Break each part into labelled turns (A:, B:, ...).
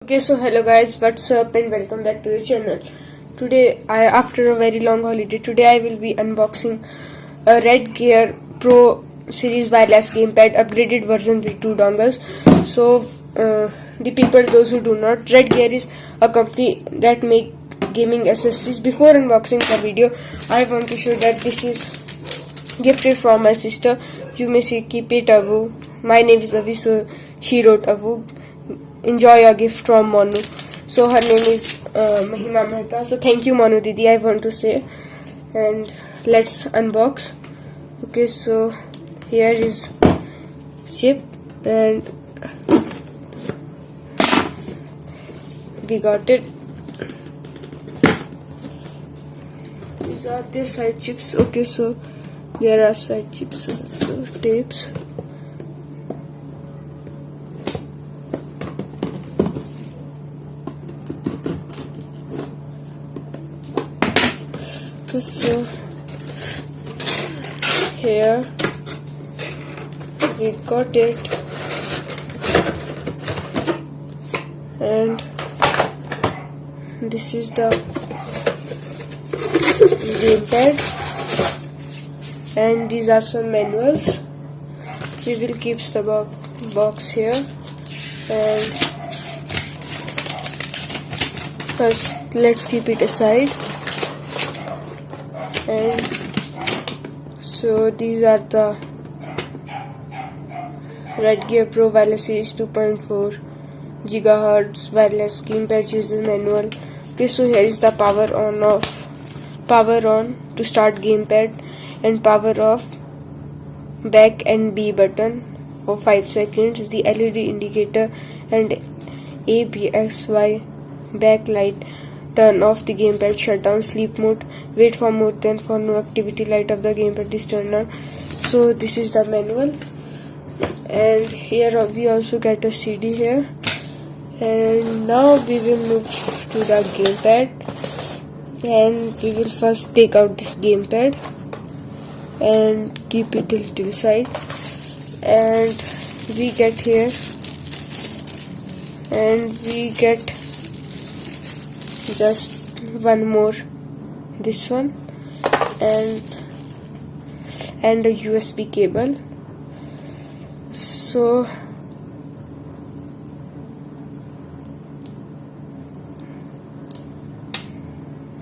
A: Okay, so hello guys, what's up and welcome back to the channel. Today, after a very long holiday, today I will be unboxing a Red Gear Pro Series wireless gamepad upgraded version with 2 dongles. So, the people, those who do not, Red Gear is a company that make gaming accessories. Before unboxing the video, I want to show that this is gifted from my sister. You may see, keep it Avu. My name is Avi, so she wrote Avu. Enjoy your gift from Manu. So her name is Mahima Mehta. So thank you Manu Didi, I want to say. And let's unbox. Okay, so here is chip and we got it. These are the side chips. Okay, so there are side chips also, tapes. So here we got it, and this is the gamepad, and these are some manuals. We will keep the box here, and first let's keep it aside. And so these are the Red Gear Pro Wireless Series 2.4 GHz wireless gamepad user manual. Okay, so here is the power on to start gamepad, and power off, back and B button for 5 seconds, the LED indicator and ABXY backlight. Turn off the gamepad, shut down sleep mode, wait for more than for no activity, light up the gamepad is turned on. So this is the manual, and here we also get a CD here. And now we will move to the gamepad, and we will first take out this gamepad and keep it a little side, and we get here, and we get just one more, this one, and a USB cable. So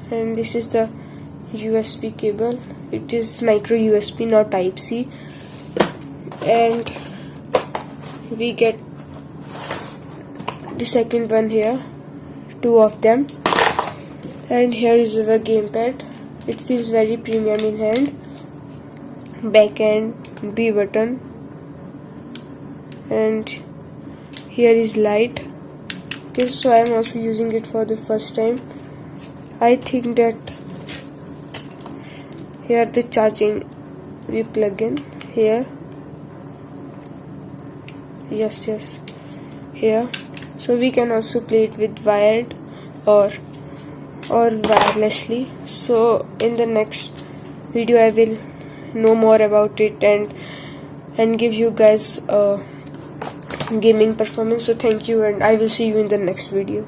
A: and this is the USB cable. It is micro USB, not type C, and we get the second one here, 2 of them. And here is our gamepad. It feels very premium in hand. Back and B button, and here is light. Okay, so I am also using it for the first time. I think that here the charging we plug in here. Yes, here. So we can also play it with wired or wirelessly. So in the next video I will know more about it and give you guys gaming performance. So thank you, and I will see you in the next video.